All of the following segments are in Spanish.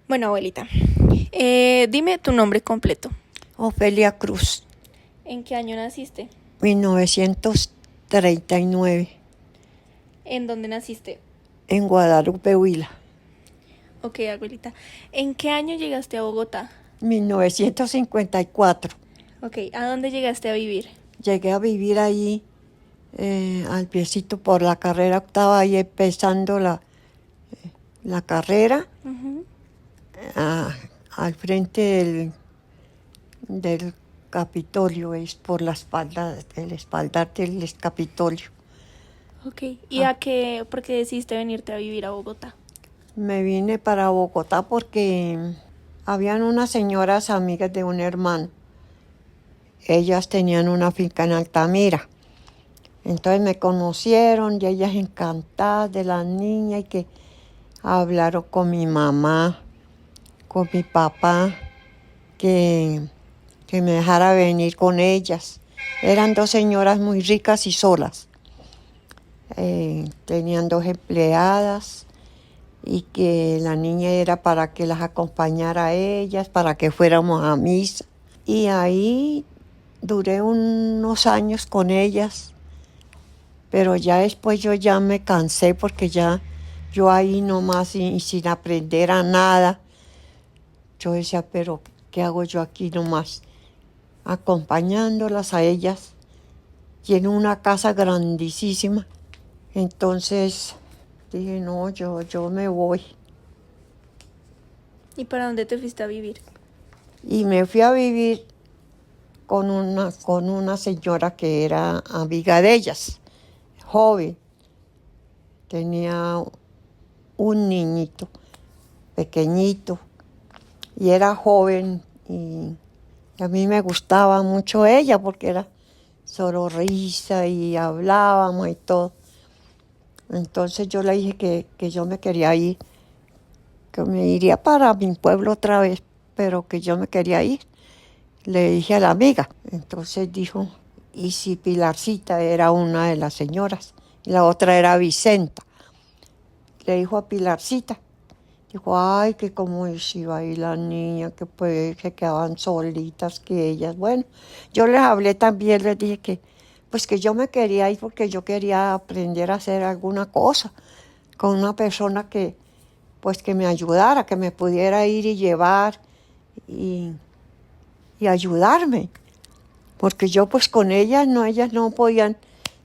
Bueno, abuelita, dime tu nombre completo. Ofelia Cruz, ¿En qué año naciste? 1939, ¿En dónde naciste? en Guadalupe, Huila. Ok, abuelita. ¿En qué año llegaste a Bogotá? 1954. Ok, ¿a dónde llegaste a vivir? Llegué a vivir allí, al piecito por la carrera octava, ahí empezando la carrera, Ujú. ah, al frente del Capitolio, es por la espalda, el espaldar del Capitolio. Ok, ¿y Ah, por qué decidiste venirte a vivir a Bogotá? me vine para Bogotá porque habían unas señoras amigas de un hermano. Ellas tenían una finca en Altamira. Entonces me conocieron y ellas encantadas de la niña y que hablaron con mi mamá, con mi papá, que, que me dejara venir con ellas. Eran dos señoras muy ricas y solas. Tenían dos empleadas y que la niña era para que las acompañara a ellas, para que fuéramos a misa. Y ahí duré unos años con ellas. Pero ya después yo ya me cansé porque ya yo ahí nomás y sin aprender a nada. Yo decía, pero ¿qué hago yo aquí nomás? Acompañándolas a ellas. Tiene una casa grandísima. Entonces dije, no, yo me voy. ¿Y para dónde te fuiste a vivir? Y me fui a vivir con una señora que era amiga de ellas, joven. Tenía un niñito pequeñito. Y era joven y a mí me gustaba mucho ella porque era solo risa y hablábamos y todo. Entonces yo le dije que yo me quería ir, que me iría para mi pueblo otra vez, pero que yo me quería ir. Le dije a la amiga. Entonces dijo, ¿y si Pilarcita era una de las señoras? Y la otra era Vicenta. Le dijo a Pilarcita. Dijo, ay, que como si iba a ir la niña, que pues se quedaban solitas que ellas. Bueno, yo les hablé también, les dije que, pues que yo me quería ir porque yo quería aprender a hacer alguna cosa con una persona que, pues que me ayudara, que me pudiera ir y llevar y, y ayudarme. Porque yo pues con ellas no podían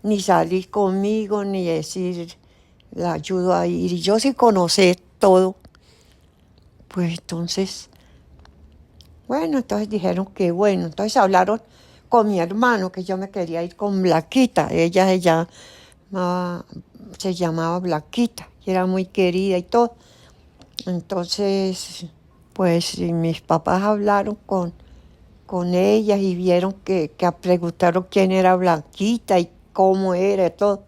ni salir conmigo, ni decir, la ayudo a ir. Y yo sí conocer todo. Pues entonces, bueno, entonces dijeron que bueno, entonces hablaron con mi hermano, que yo me quería ir con Blanquita, se llamaba Blanquita, y era muy querida y todo. Entonces, pues y mis papás hablaron con ellas y vieron que preguntaron quién era Blanquita y cómo era y todo.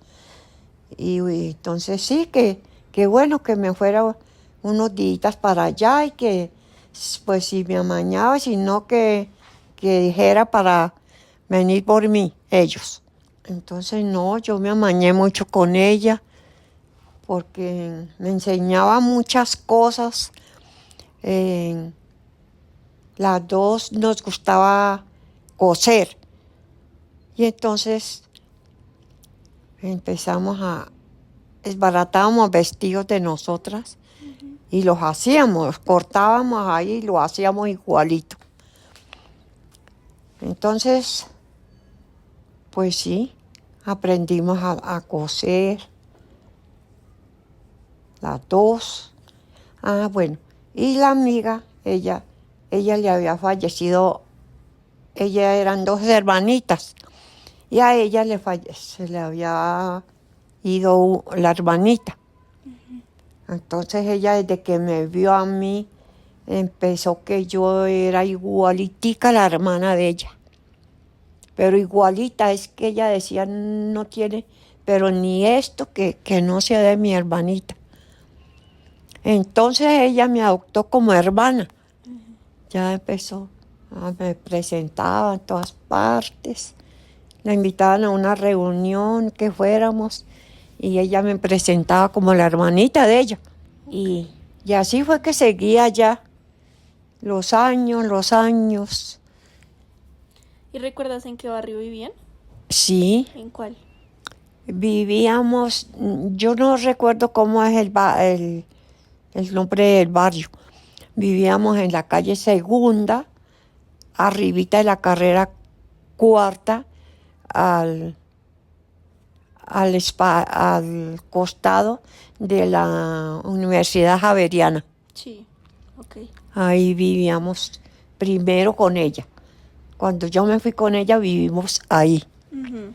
Y entonces sí, que bueno que me fuera unos días para allá y que pues si me amañaba, sino que dijera para venir por mí, ellos. Entonces no, yo me amañé mucho con ella porque me enseñaba muchas cosas. Eh, las dos nos gustaba coser y entonces empezamos desbaratábamos vestidos de nosotras y los hacíamos, cortábamos ahí y lo hacíamos igualito. Entonces, pues sí, aprendimos a coser, las dos. Ah, bueno, y la amiga, ella le había fallecido, ella eran dos hermanitas, y a ella se le había ido la hermanita. Entonces ella desde que me vio a mí, empezó que yo era igualitica a la hermana de ella. Pero igualita, es que ella decía, no tiene, pero ni esto que no sea de mi hermanita. Entonces ella me adoptó como hermana. Ya empezó, me presentaba en todas partes. La invitaban a una reunión que fuéramos y ella me presentaba como la hermanita de ella. Ok. Y Y así fue que seguía ya los años, los años. ¿Y recuerdas en qué barrio vivían? Sí, ¿En cuál? vivíamos, yo no recuerdo cómo es el nombre del barrio. Vivíamos en la calle Segunda, arribita de la carrera Cuarta, al al costado de la Universidad Javeriana. Sí, ok. Ahí vivíamos primero con ella. Cuando yo me fui con ella vivimos ahí, Ujú.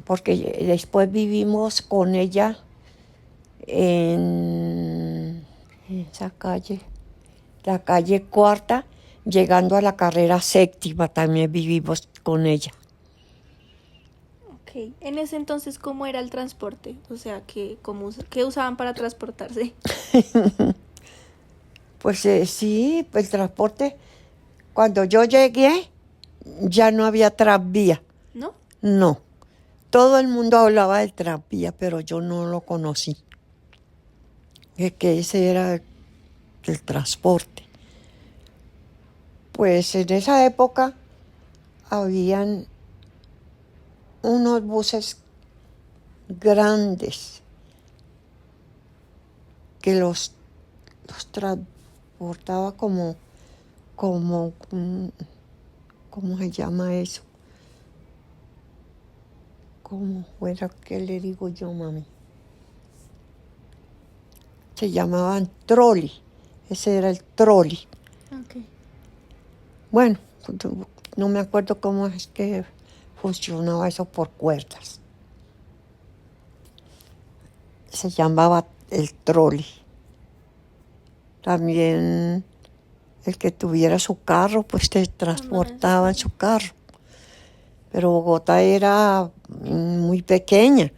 porque después vivimos con ella en esa calle, la calle Cuarta, llegando a la carrera Séptima, también vivimos con ella. Ok. En ese entonces, ¿cómo era el transporte? O sea, ¿qué usaban para transportarse? Pues sí, el transporte, cuando yo llegué ya no había tranvía, ¿No? no. Todo el mundo hablaba del tranvía, pero yo no lo conocí. Es que ese era el transporte. Pues en esa época habían unos buses grandes que los transportaba ¿cómo se llama eso? ¿Cómo fuera que le digo yo, mami? Se llamaban trolley. Ese era el trolley. Ok. Bueno, no me acuerdo cómo es que funcionaba eso por cuerdas. Se llamaba el trolley. También el que tuviera su carro, pues te transportaba en su carro. Pero Bogotá era muy pequeña.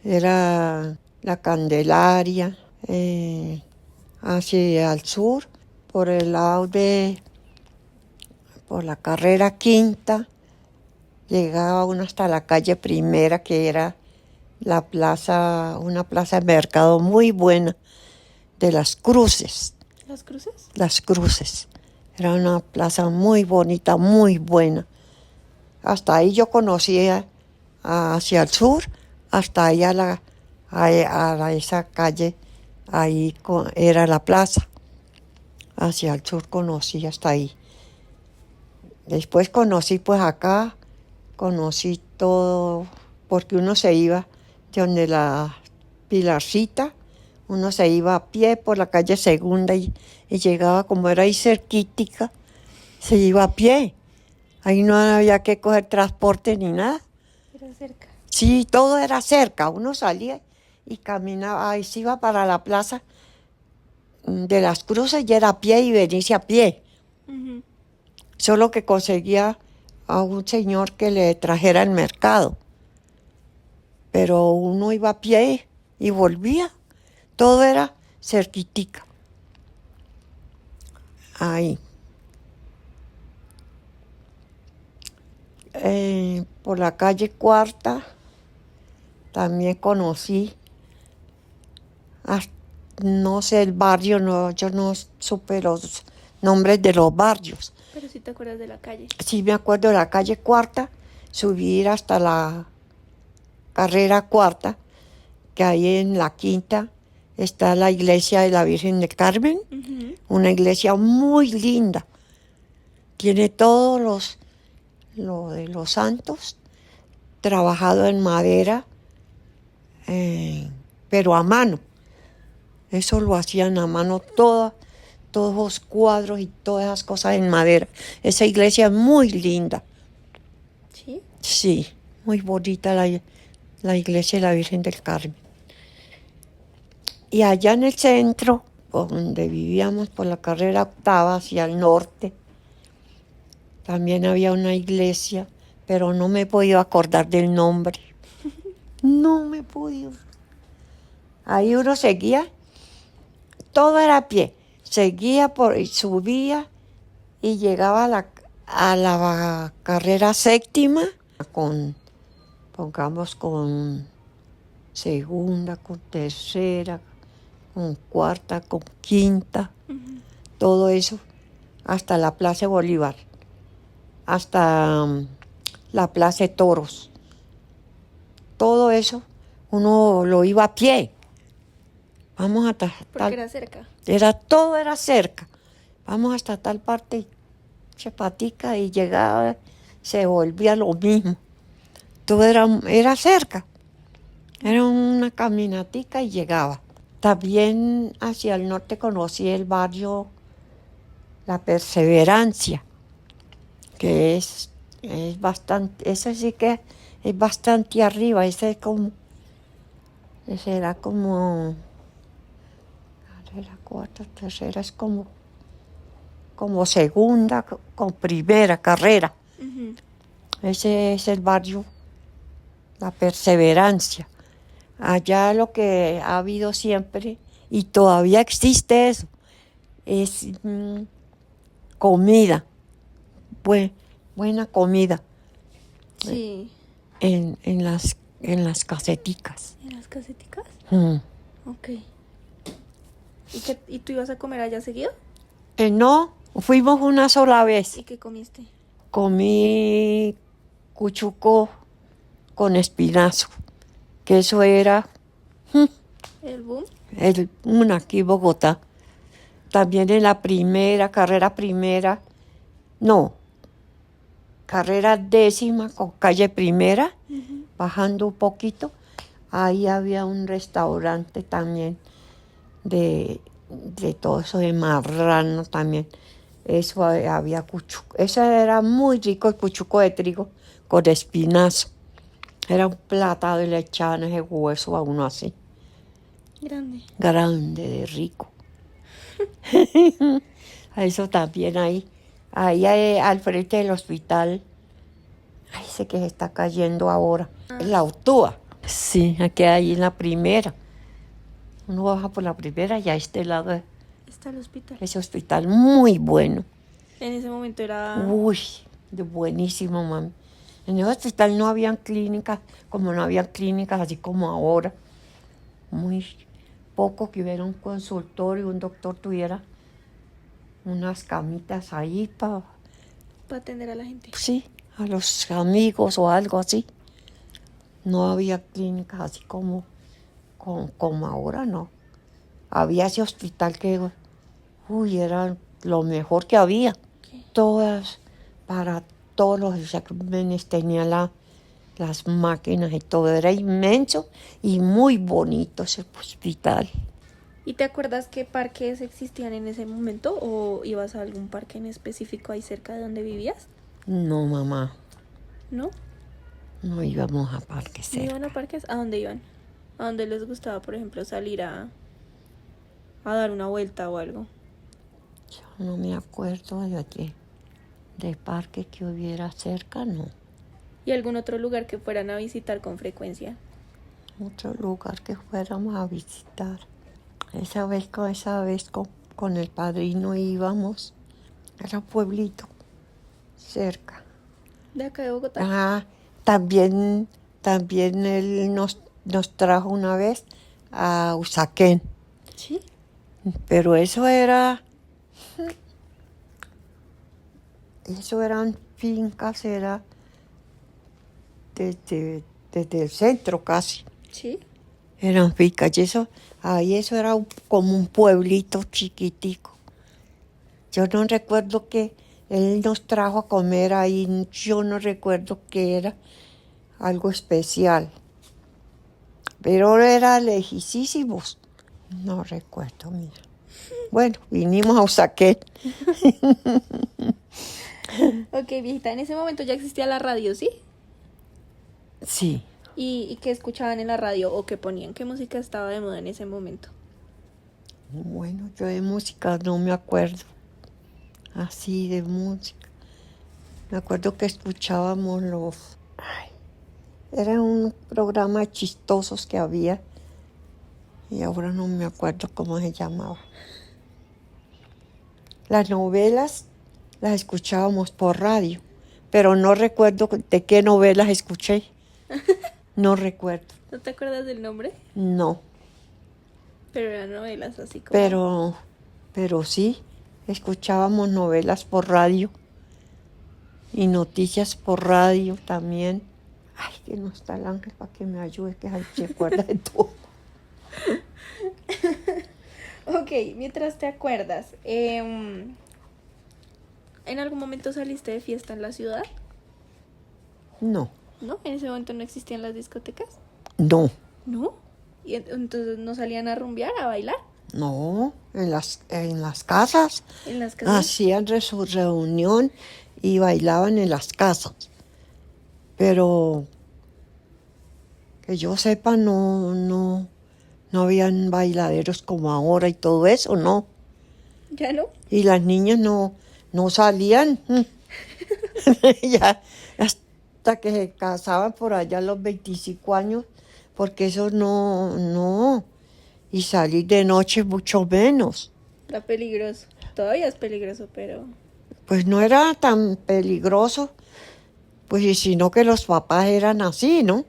Era la Candelaria, hacia el sur, por el lado por la carrera Quinta, llegaba uno hasta la calle Primera, que era una plaza de mercado muy buena, de Las Cruces. ¿Las cruces? Las Cruces. Era una plaza muy bonita, muy buena. Hasta ahí yo conocía hacia el sur, hasta ahí esa calle, ahí era la plaza. Hacia el sur conocí hasta ahí. Después conocí pues acá, conocí todo, porque uno se iba de donde la Pilarcita, uno se iba a pie por la calle Segunda y llegaba, como era ahí cerquítica, se iba a pie. Ahí no había que coger transporte ni nada. Era cerca. Sí, todo era cerca. Uno salía y caminaba, ahí se iba para la plaza de Las Cruces y era a pie y venirse a pie. Ujú. Solo que conseguía a un señor que le trajera el mercado. Pero uno iba a pie y volvía. Todo era cerquitica. Ahí. Por la calle Cuarta también conocí, no sé el barrio, no, yo no supe los nombres de los barrios. Pero sí te acuerdas de la calle. Sí me acuerdo de la calle Cuarta, subir hasta la carrera Cuarta, que ahí en la Quinta está la iglesia de la Virgen del Carmen, Ujú. una iglesia muy linda. Tiene todos lo de los santos, trabajado en madera, pero a mano. Eso lo hacían a mano todos los cuadros y todas esas cosas en madera. Esa iglesia es muy linda. ¿Sí? Sí, muy bonita la iglesia de la Virgen del Carmen. Y allá en el centro, donde vivíamos por la carrera octava hacia el norte, también había una iglesia, pero no me he podido acordar del nombre. No me he podido. Ahí uno seguía, todo era a pie. Seguía subía y llegaba a la carrera séptima pongamos con segunda, con tercera, con cuarta, con quinta, Ujú. todo eso, hasta la Plaza Bolívar, hasta la Plaza de Toros. Todo eso uno lo iba a pie. Vamos hasta Porque era cerca. todo era cerca. Vamos hasta tal parte, chapatica, y llegaba, se volvía lo mismo. Todo era cerca. Era una caminatica y llegaba. También hacia el norte conocí el barrio La Perseverancia, que es bastante, ese sí que es bastante arriba, ese era como, la cuarta, tercera, es como segunda con primera carrera. Ujú. Ese es el barrio La Perseverancia. Allá lo que ha habido siempre, y todavía existe eso, es comida, buena comida Sí. en las caseticas. ¿En las caseticas? Mm. Ok. ¿Y tú ibas a comer allá seguido? No, fuimos una sola vez. ¿Y qué comiste? Comí cuchuco con espinazo, que eso era ¿El boom? aquí en Bogotá. También en la carrera primera, no, carrera décima con calle primera, Ujú. bajando un poquito, ahí había un restaurante también de todo eso de marrano también. Eso había cuchuco. Eso era muy rico, el cuchuco de trigo con espinazo. Era un platado y le echaban ese hueso a uno así, Grande. grande, de rico. Eso también ahí al frente del hospital. Ay, sé que se está cayendo ahora. La Autúa. Sí, aquí ahí en la primera. Uno baja por la primera y a este lado Está el hospital. ese hospital muy bueno. En ese momento era... Uy, de buenísimo, mami. En el hospital no habían clínicas, como no habían clínicas así como ahora. Muy poco que hubiera un consultorio, un doctor tuviera unas camitas ahí para, atender a la gente. sí, a los amigos o algo así. No había clínicas así como ahora, no. Había ese hospital que, uy, era lo mejor que había. ¿Qué? Todas, para todos los exámenes tenía las máquinas y todo. Era inmenso y muy bonito ese hospital. ¿Y te acuerdas qué parques existían en ese momento o ibas a algún parque en específico ahí cerca de donde vivías? No, mamá, ¿No? no íbamos a parques ¿No iban a cerca. parques? ¿A dónde iban? ¿A dónde les gustaba, por ejemplo, salir a dar una vuelta o algo? Yo no me acuerdo de parque que hubiera cerca, no. ¿Y algún otro lugar que fueran a visitar con frecuencia? Otro lugar que fuéramos a visitar. Esa vez con el padrino íbamos. Era un pueblito cerca. ¿De acá de Bogotá? Ah, también él nos trajo una vez a Usaquén. Sí. Pero eso eran fincas, era desde el centro casi. Sí. Eran fincas y eso era como un pueblito chiquitico. Yo no recuerdo que él nos trajo a comer ahí, yo no recuerdo que era algo especial. Pero era lejísimos. No recuerdo, mira. Bueno, vinimos a Usaquén. Ok, viejita, en ese momento ya existía la radio, ¿sí? Sí. ¿Y qué escuchaban en la radio o qué ponían? ¿Qué música estaba de moda en ese momento? Bueno, yo de música no me acuerdo. Así de música. Me acuerdo que escuchábamos era un programa chistosos que había. Y ahora no me acuerdo cómo se llamaba. Las novelas las escuchábamos por radio. Pero no recuerdo de qué novelas escuché. No recuerdo. ¿No te acuerdas del nombre? No. Pero eran novelas así como... Pero sí, escuchábamos novelas por radio y noticias por radio también. Ay, que no está el ángel para que me ayude, que ay, se acuerda de todo. Ok, mientras te acuerdas, ¿en algún momento saliste de fiesta en la ciudad? No, ¿No? ¿En ese momento no existían las discotecas? no, ¿No? ¿Y entonces no salían a rumbear, a bailar? no, en las casas ¿En las casas? hacían su reunión y bailaban en las casas. Pero que yo sepa, no habían bailaderos como ahora y todo eso, no. ¿Ya no? Y las niñas no salían. Ya hasta que se casaban por allá a los 25 años, porque eso no. Y salir de noche mucho menos. Está peligroso. Todavía es peligroso, pero... Pues no era tan peligroso, pues y sino que los papás eran así, ¿no?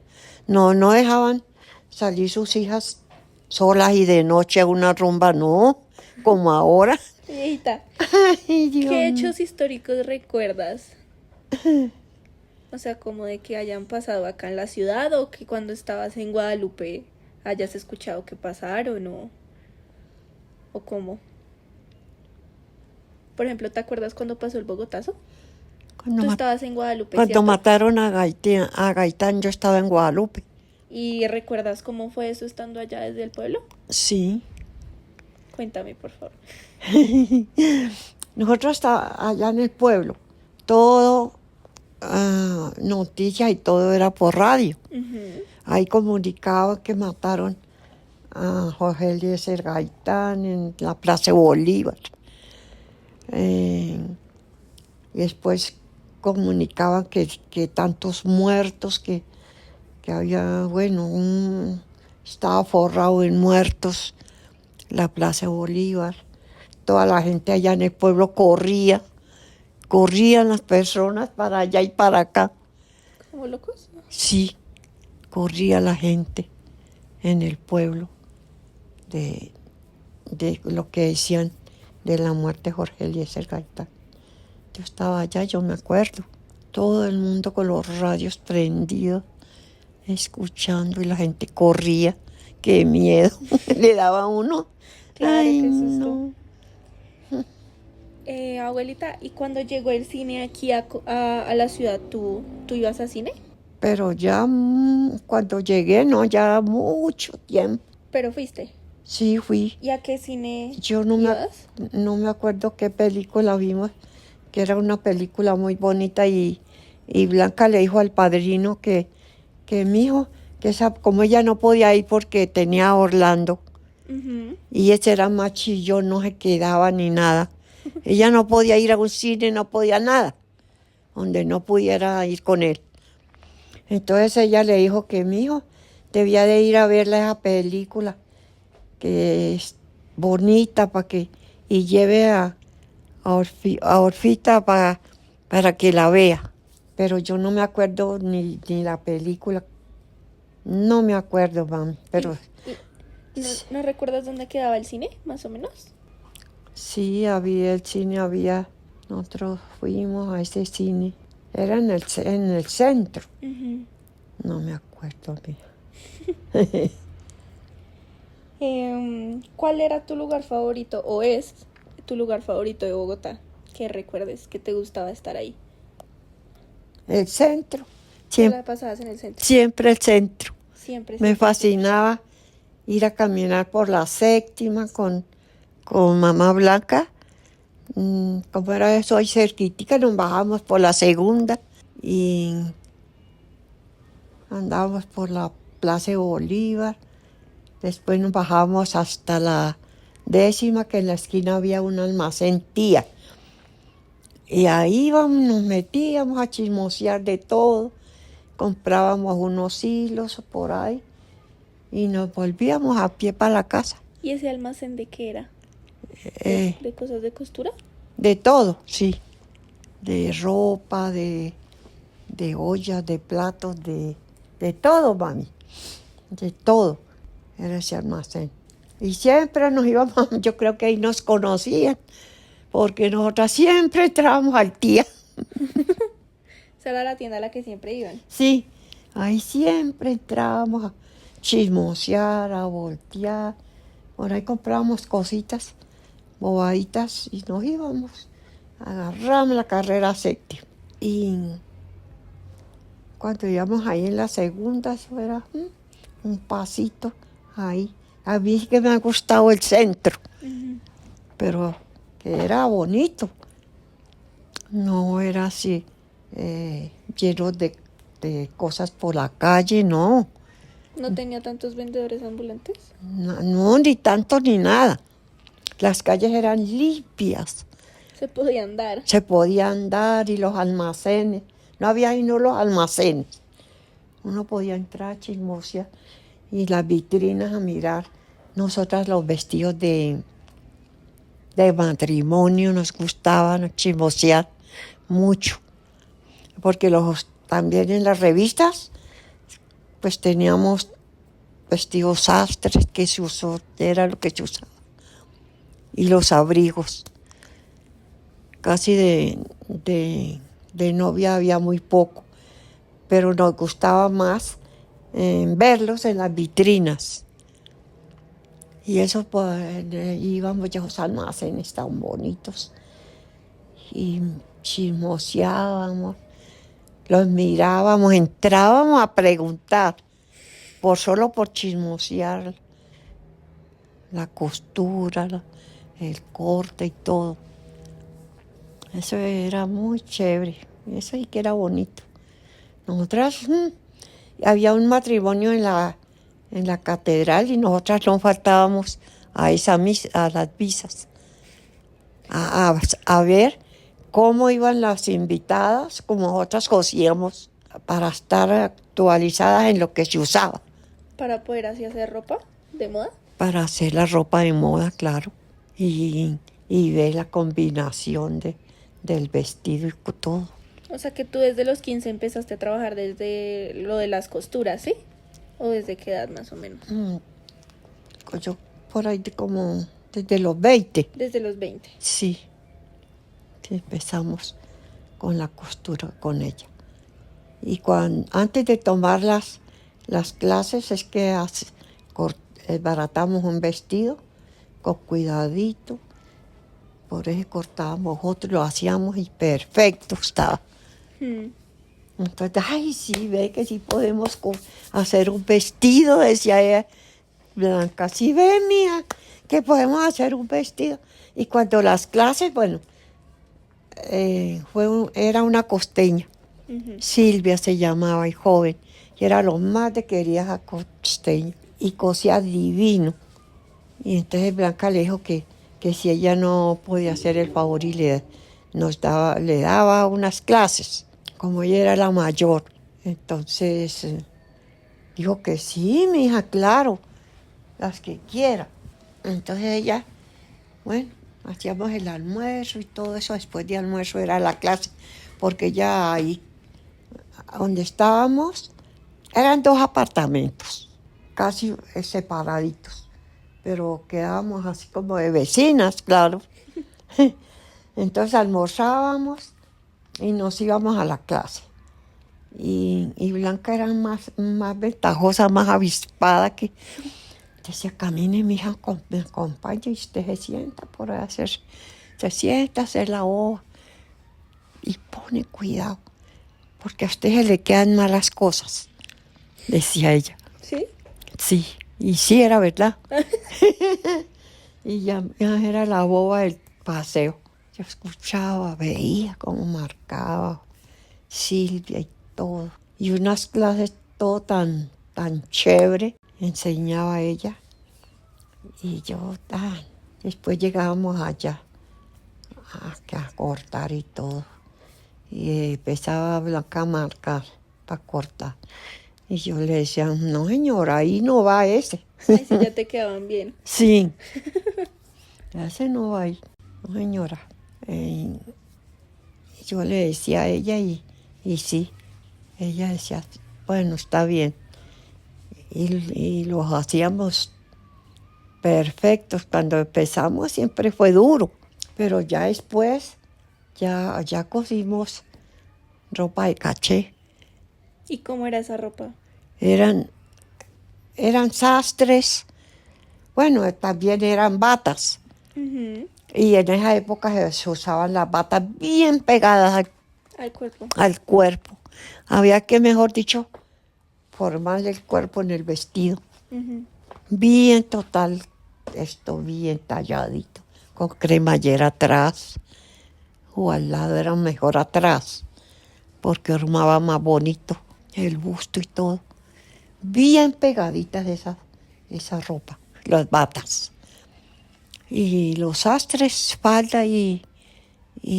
No dejaban salir sus hijas solas y de noche a una rumba, no, como ahora. Viejita, Ay, Dios ¿qué mío. hechos históricos recuerdas? O sea, como de que hayan pasado acá en la ciudad o que cuando estabas en Guadalupe hayas escuchado que pasaron o cómo. Por ejemplo, ¿te acuerdas cuando pasó el Bogotazo? Cuando, Tú ma- estabas en Guadalupe, cuando ¿cierto? mataron a Gaitán, yo estaba en Guadalupe. ¿Y recuerdas cómo fue eso estando allá desde el pueblo? Sí. Cuéntame, por favor. Nosotros estábamos allá en el pueblo. Todo, noticias y todo era por radio. Ujú. Ahí comunicaban que mataron a Jorge Eliezer Gaitán en la Plaza Bolívar. Y después comunicaban que tantos muertos, que había, bueno, estaba forrado en muertos la Plaza Bolívar. Toda la gente allá en el pueblo corrían las personas para allá y para acá. ¿Como locos? Sí, corría la gente en el pueblo de lo que decían de la muerte de Jorge Eliezer Gaitán. Yo estaba allá, yo me acuerdo. Todo el mundo con los radios prendidos, escuchando y la gente corría. Qué miedo le daba a uno. Claro, Ay, qué susto. no. Abuelita, ¿y cuando llegó el cine aquí a la ciudad, ¿tú ibas al cine? Pero ya cuando llegué, no, ya mucho tiempo. Pero fuiste. Sí, fui. ¿Y a qué cine Yo ibas? no me acuerdo qué película vimos, que era una película muy bonita y Blanca le dijo al padrino que mi hijo, como ella no podía ir porque tenía a Orlando Ujú. y ese era más chillón, no se quedaba ni nada. Ella no podía ir a un cine, no podía nada, donde no pudiera ir con él. Entonces ella le dijo que mi hijo debía de ir a verla esa película, que es bonita y lleve a Orfita para que la vea. Pero yo no me acuerdo ni la película. No me acuerdo, mami. Pero ¿No recuerdas dónde quedaba el cine, más o menos? sí, había el cine, nosotros fuimos a ese cine. Era en el centro. Ujú. No me acuerdo, mía. ¿Cuál era tu lugar favorito o es tu lugar favorito de Bogotá? Que recuerdes que te gustaba estar ahí. El centro. ¿Te Siempre, la pasabas en el centro? siempre el centro. Siempre. Me siempre. fascinaba ir a caminar por la séptima con mamá Blanca. Como era eso, ahí cerquitica, nos bajamos por la segunda y andábamos por la Plaza de Bolívar. Después nos bajamos hasta la 10ª, que en la esquina había un almacén tía. Y ahí íbamos, nos metíamos a chismosear de todo. Comprábamos unos hilos por ahí y nos volvíamos a pie para la casa. ¿Y ese almacén de qué era? Eh, ¿De cosas de costura? de todo, sí. De ropa, de ollas, de platos, de todo, mami. De todo era ese almacén. Y siempre nos íbamos, yo creo que ahí nos conocían, porque nosotras siempre entrábamos al tía. Esa era la tienda a la que siempre iban. Sí, ahí siempre entrábamos a chismosear, a voltear. Por ahí comprábamos cositas, bobaditas, y nos íbamos. Agarramos la carrera séptima. Y cuando íbamos ahí en la segunda, eso era un pasito ahí. A mí sí que me ha gustado el centro, pero que era bonito. No era así lleno de cosas por la calle, no. ¿No tenía tantos vendedores ambulantes? No, no, ni tanto ni nada. Las calles eran limpias. Se podía andar. Se podía andar y los almacenes. No había ahí no los almacenes. Uno podía entrar a chismosear y las vitrinas a mirar. Nosotras los vestidos de matrimonio nos gustaban chismosear mucho. Porque también en las revistas pues teníamos vestidos sastres que se usó, era lo que se usaba. Y los abrigos. Casi de novia había muy poco, pero nos gustaba más verlos en las vitrinas. Y eso, pues, íbamos ya a los almacenes tan bonitos y chismoseábamos, los mirábamos, entrábamos a preguntar, solo por chismosear la costura, el corte y todo. Eso era muy chévere, eso sí que era bonito. Nosotras, había un matrimonio en la catedral y nosotras no faltábamos a a las misas, a ver cómo iban las invitadas, como nosotras cosíamos, para estar actualizadas en lo que se usaba. Para poder así hacer ropa de moda. Para hacer la ropa de moda, claro, y ver la combinación del vestido y todo. O sea que tú desde los 15 empezaste a trabajar desde lo de las costuras, ¿sí? ¿O desde qué edad más o menos? Yo por ahí como desde los 20. Desde los 20. Sí, empezamos con la costura con ella. Y antes de tomar las clases es que baratamos un vestido con cuidadito. Por eso cortábamos otro, lo hacíamos y perfecto estaba. Entonces, ay, sí, ve que sí podemos hacer un vestido, decía ella, Blanca. Sí, ve, mía, que podemos hacer un vestido. Y cuando las clases, bueno, era una costeña, Silvia se llamaba, y joven, y era lo más de querida costeña, y cosía divino. Y entonces Blanca le dijo que si ella no podía hacer el favor y le daba unas clases, como ella era la mayor. Entonces dijo que sí, mi hija, claro, las que quiera. Entonces ella, bueno, hacíamos el almuerzo y todo eso. Después de almuerzo era la clase, porque ya ahí donde estábamos eran 2 apartamentos, casi separaditos. Pero quedábamos así como de vecinas, claro. Entonces almorzábamos y nos íbamos a la clase. Y Blanca era más ventajosa, más avispada, que decía, camine, mi hija, me acompaña, y usted se sienta por ahí se sienta a hacer la hoja. Y pone cuidado, porque a usted se le quedan malas cosas, decía ella. ¿Sí? Sí, y sí era verdad. Y ya era la boba del paseo. Yo escuchaba, veía cómo marcaba Silvia y todo. Y unas clases todo tan chévere enseñaba ella. Y yo, después llegábamos allá a cortar y todo. Y empezaba Blanca a marcar para cortar. Y yo le decía, no señora, ahí no va ese. Ay, sí, ya te quedaban bien. Sí, ese no va ahí, no señora. Yo le decía a ella y sí, ella decía, bueno, está bien. Y los hacíamos perfectos. Cuando empezamos siempre fue duro, pero ya después ya cosimos ropa de caché. ¿Y cómo era esa ropa? Eran sastres, bueno, también eran batas. Ujú. Y en esa época se usaban las batas bien pegadas Al cuerpo. al cuerpo. Había que, mejor dicho, formarle el cuerpo en el vestido. Ujú. Bien total, esto bien talladito, con cremallera atrás, o al lado era mejor atrás, porque armaba más bonito el busto y todo. Bien pegaditas esa ropa, las batas. Y los sastres, falda y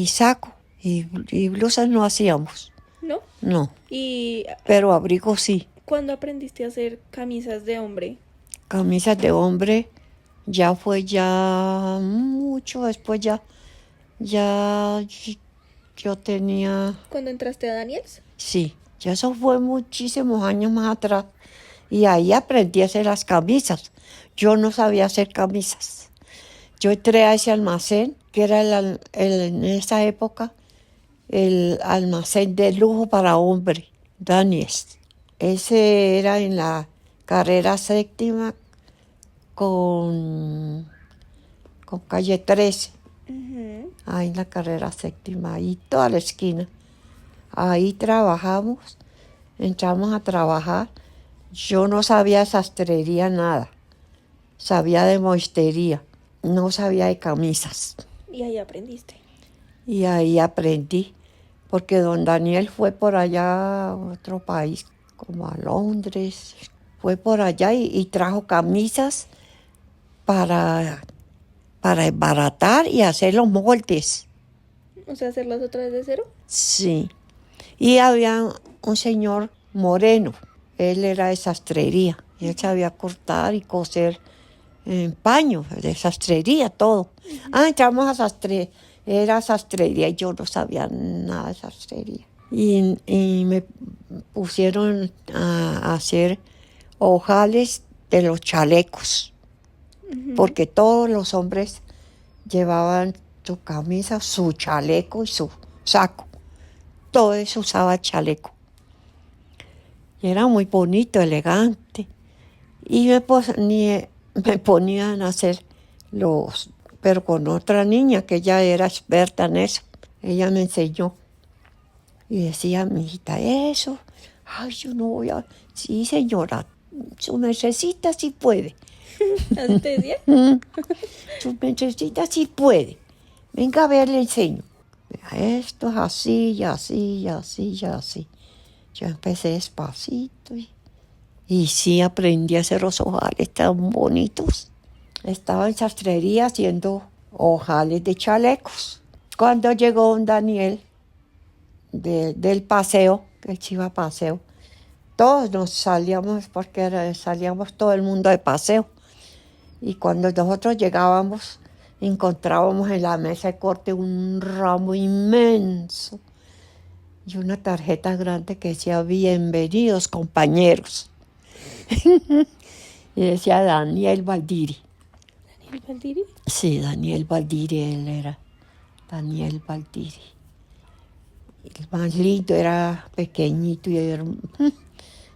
saco, y blusas no hacíamos, ¿No? no, ¿Y pero abrigo sí. cuándo aprendiste a hacer camisas de hombre? Camisas de hombre, ya fue ya mucho después, ya yo tenía, ¿Cuándo entraste a Daniels? sí, ya eso fue muchísimos años más atrás. Y ahí aprendí a hacer las camisas. Yo no sabía hacer camisas. Yo entré a ese almacén, que era en esa época el almacén de lujo para hombre, Daniels. Ese era en la carrera séptima con calle 13. Ujú. Ahí en la carrera séptima, ahí toda la esquina. Ahí trabajamos, entramos a trabajar. Yo no sabía sastrería nada, sabía de moistería, no sabía de camisas. Y ahí aprendiste. Y ahí aprendí, porque don Daniel fue por allá a otro país, como a Londres, fue por allá y trajo camisas para embaratar y hacer los moldes. O sea, hacerlas otra vez de cero. Sí. Y había un señor moreno, él era de sastrería, y él sabía cortar y coser en paño, de sastrería, todo. Entramos a era sastrería y yo no sabía nada de sastrería. Y me pusieron a hacer ojales de los chalecos, porque todos los hombres llevaban su camisa, su chaleco y su saco. Todo eso usaba chaleco. Y era muy bonito, elegante. Y me ponían a hacer pero con otra niña que ya era experta en eso. Ella me enseñó. Y decía, mijita, eso. Ay, yo no voy a. Sí, señora, su mercecita sí puede. ¿Así te decía? Su mercecita sí puede. Venga a ver, le enseño. Vea, esto es así, y así, y así, y así. Yo empecé despacito y sí aprendí a hacer los ojales tan bonitos. Estaba en sastrería haciendo ojales de chalecos. Cuando llegó don Daniel del paseo, que él se iba a paseo, todos nos salíamos porque salíamos todo el mundo de paseo. Y cuando nosotros llegábamos, encontrábamos en la mesa de corte un ramo inmenso y una tarjeta grande que decía bienvenidos compañeros. Y decía Daniel Valdiri. ¿Daniel Valdiri? Sí, Daniel Valdiri, él era Daniel Valdiri. El más lindo, era pequeñito y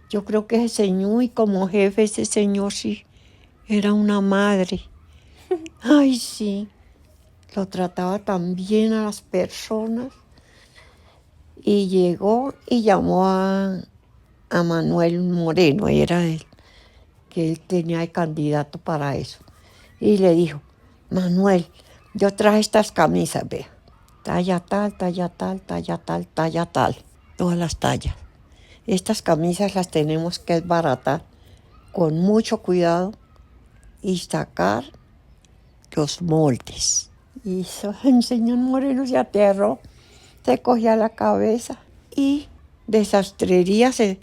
yo creo que ese señor, y como jefe, ese señor sí era una madre. Ay, sí, lo trataba tan bien a las personas. Y llegó y llamó a Manuel Moreno, era él, que él tenía de candidato para eso. Y le dijo, Manuel, yo traje estas camisas, vea, talla tal, talla tal, talla tal, talla tal, todas las tallas. Estas camisas las tenemos que desbaratar con mucho cuidado y sacar los moldes. Y el señor Moreno se aterró, se cogía la cabeza y de sastrería se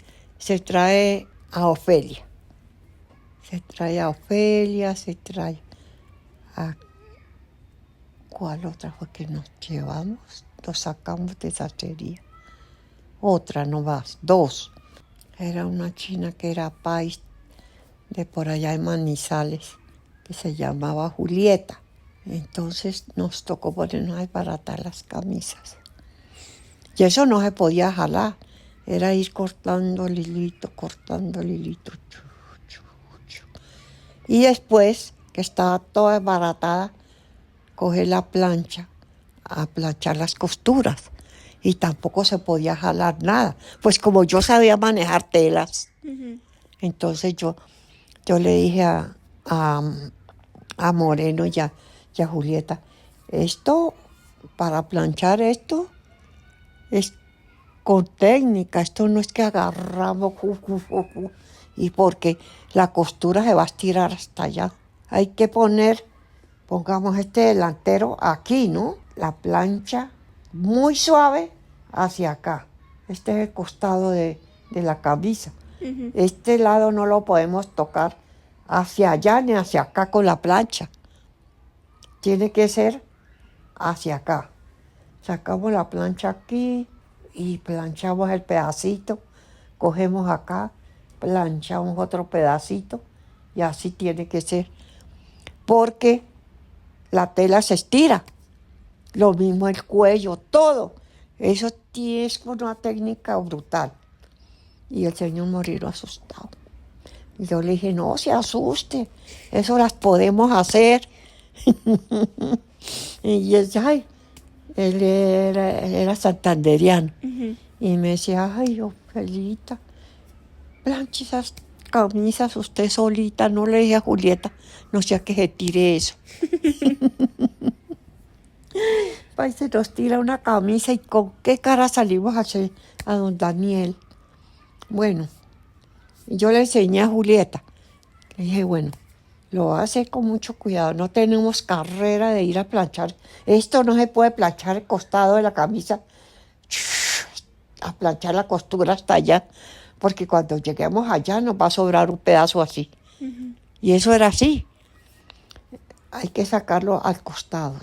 trae a Ofelia. Se trae a Ofelia, se trae a... ¿Cuál otra fue que nos llevamos? Nos sacamos de sastrería. Otra nomás, dos. Era una china que era país de por allá en Manizales. que se llamaba Julieta. Entonces nos tocó ponernos a desbaratar las camisas. Y eso no se podía jalar, era ir cortando el hilito. Chu, chu, chu. Y después, que estaba toda desbaratada, coger la plancha a planchar las costuras. Y tampoco se podía jalar nada. Pues como yo sabía manejar telas, entonces yo le dije a Moreno y a Julieta, esto, para planchar esto, es con técnica, esto no es que agarramos y porque la costura se va a estirar hasta allá. Hay que pongamos este delantero aquí, ¿no? La plancha muy suave hacia acá. Este es el costado de la camisa. Este lado no lo podemos tocar hacia allá ni hacia acá con la plancha. Tiene que ser hacia acá. Sacamos la plancha aquí y planchamos el pedacito. Cogemos acá, planchamos otro pedacito y así tiene que ser. Porque la tela se estira. Lo mismo el cuello, todo. Eso es una técnica brutal. Y el señor Moreno asustado. Y yo le dije, no se asuste, eso las podemos hacer. Y él era santanderiano. Y me decía, ay, Ofelita, planche esas camisas usted solita, no le dije a Julieta, no sea que se tire eso. Pues se nos tira una camisa y con qué cara salimos a don Daniel. Bueno, yo le enseñé a Julieta. Le dije, bueno, lo va a hacer con mucho cuidado. No tenemos carrera de ir a planchar. Esto no se puede planchar el costado de la camisa. A planchar la costura hasta allá. Porque cuando lleguemos allá nos va a sobrar un pedazo así. Y eso era así. Hay que sacarlo al costado.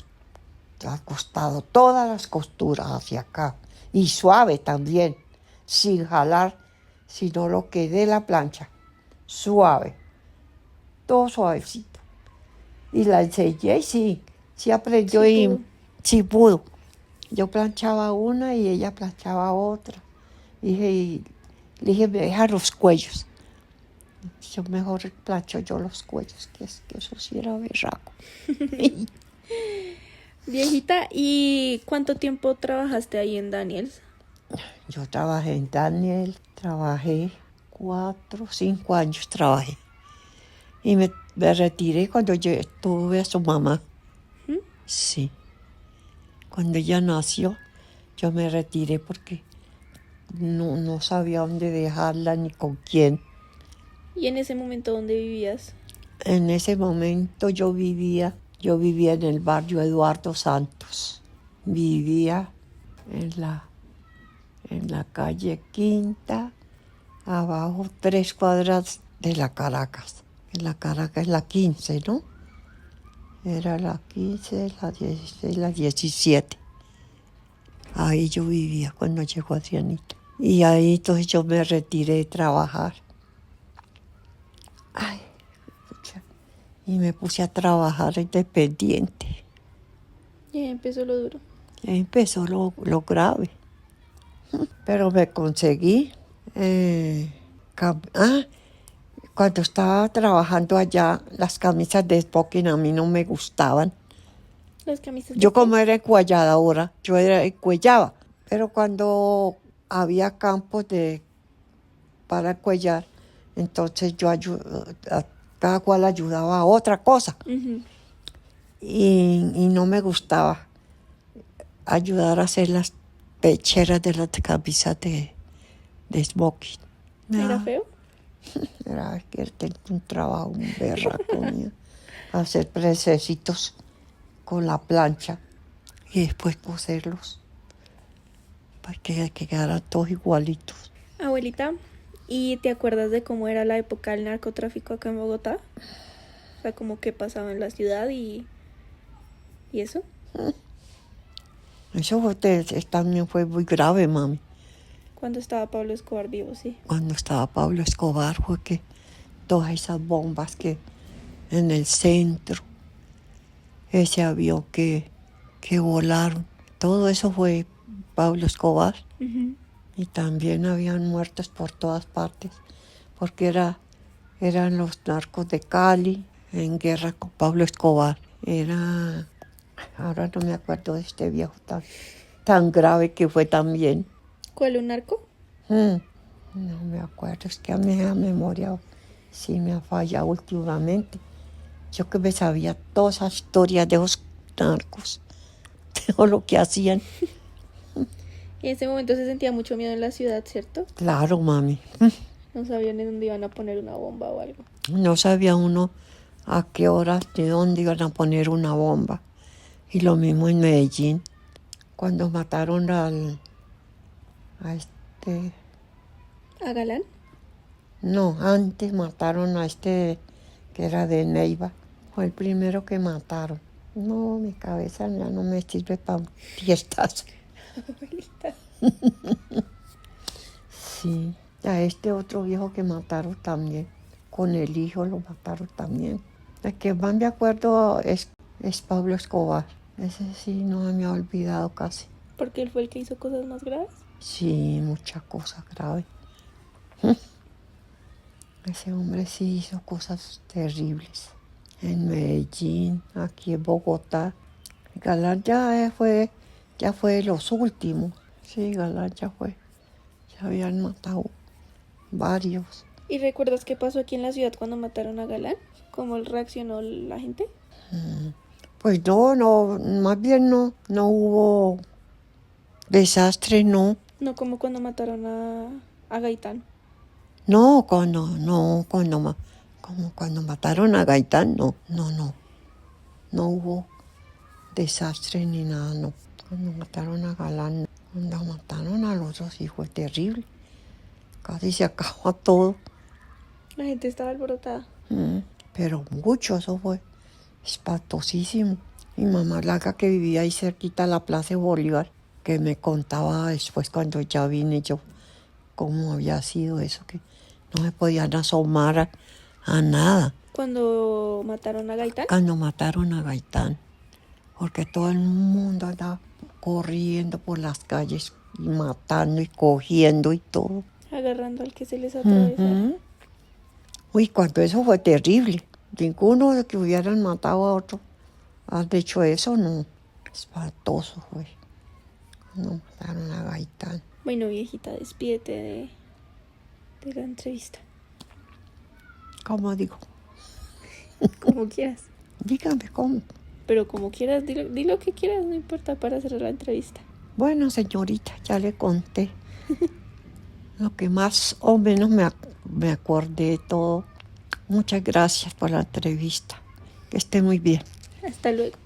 Al costado. Todas las costuras hacia acá. Y suave también. Sin jalar. Sino lo que dé la plancha. Suave. Todo suavecito. Y la enseñé y sí aprendió y sí pudo. Yo planchaba una y ella planchaba otra. Le dije, me deja los cuellos. Yo mejor plancho yo los cuellos, que eso sí era berraco. Viejita, ¿y cuánto tiempo trabajaste ahí en Daniels? Yo trabajé en Daniel, 5 años trabajé. Y me retiré cuando yo tuve a su mamá. Sí. Cuando ella nació, yo me retiré porque no sabía dónde dejarla ni con quién. ¿Y en ese momento dónde vivías? En ese momento yo vivía en el barrio Eduardo Santos. Vivía en la calle Quinta, abajo 3 cuadras de la Caracas. En la Caracas es la 15, ¿no? Era la 15, la 16, la 17. Ahí yo vivía cuando llegó Adrianito. Y ahí entonces yo me retiré de trabajar. Ay, escucha. Y me puse a trabajar independiente. Y ahí empezó lo duro. Ahí empezó lo grave. Pero me conseguí. Cuando estaba trabajando allá, las camisas de smoking a mí no me gustaban. Las camisas Yo como era encuelladora, yo encuellaba. Pero cuando había campos para encuellar, entonces cada cual ayudaba a otra cosa. Y no me gustaba ayudar a hacer las pecheras de las camisas de smoking. ¿Era feo? Era que tengo un trabajo, un berraco, hacer prececitos con la plancha y después coserlos para que quedaran todos igualitos. Abuelita, ¿y te acuerdas de cómo era la época del narcotráfico acá en Bogotá? O sea, como qué pasaba en la ciudad y eso. Eso también fue muy grave, mami. Cuando estaba Pablo Escobar vivo, sí. Cuando estaba Pablo Escobar fue que todas esas bombas que en el centro, ese avión que volaron. Todo eso fue Pablo Escobar. Ujú. Y también habían muertos por todas partes, porque eran los narcos de Cali en guerra con Pablo Escobar. Ahora no me acuerdo de este viejo tan grave que fue también. ¿Cuál, un narco? No me acuerdo, es que a mí la memoria sí me ha fallado últimamente. Yo que me sabía todas esas historias de los narcos, todo lo que hacían. Y en ese momento se sentía mucho miedo en la ciudad, ¿cierto? Claro, mami. No sabían en dónde iban a poner una bomba o algo. No sabía uno a qué horas ni dónde iban a poner una bomba. Y lo mismo en Medellín, cuando mataron a este, ¿A Galán? no, antes mataron a este que era de Neiva. Fue el primero que mataron. No, mi cabeza ya no me sirve para fiestas. Abuelita. Sí, a este otro viejo que mataron también, con el hijo lo mataron también. El que más me acuerdo es Pablo Escobar. Ese sí no me ha olvidado casi. Porque él fue el que hizo cosas más graves. Sí, mucha cosa grave. Ese hombre sí hizo cosas terribles. En Medellín, aquí en Bogotá. Galán ya fue de los últimos. Sí, Galán ya fue. Ya habían matado varios. ¿Y recuerdas qué pasó aquí en la ciudad cuando mataron a Galán? ¿Cómo reaccionó la gente? Pues no, más bien no hubo desastre, no. No como cuando mataron a Gaitán. No, como cuando mataron a Gaitán, no hubo desastre ni nada, no. Cuando mataron a Galán, no. Cuando mataron a los dos, sí fue terrible. Casi se acabó todo. La gente estaba alborotada. Pero mucho, eso fue espantosísimo. Mi mamá Laga, que vivía ahí cerquita a la Plaza de Bolívar, que me contaba después cuando ya vine yo cómo había sido eso, que no me podían asomar a nada Cuando mataron a Gaitán. cuando mataron a Gaitán, porque todo el mundo andaba corriendo por las calles y matando y cogiendo y todo. Agarrando al que se les atravesara. Ujú. Uy, cuando eso fue terrible. Ninguno de que hubieran matado a otro han hecho eso, no. Espantoso fue. Cuando mataron a Gaitán. Bueno, viejita, despídete de la entrevista. ¿Cómo digo? Como quieras. Dígame cómo. Pero como quieras, di lo que quieras, no importa, para cerrar la entrevista. Bueno, señorita, ya le conté. Lo que más o menos me acordé de todo. Muchas gracias por la entrevista. Que esté muy bien. Hasta luego.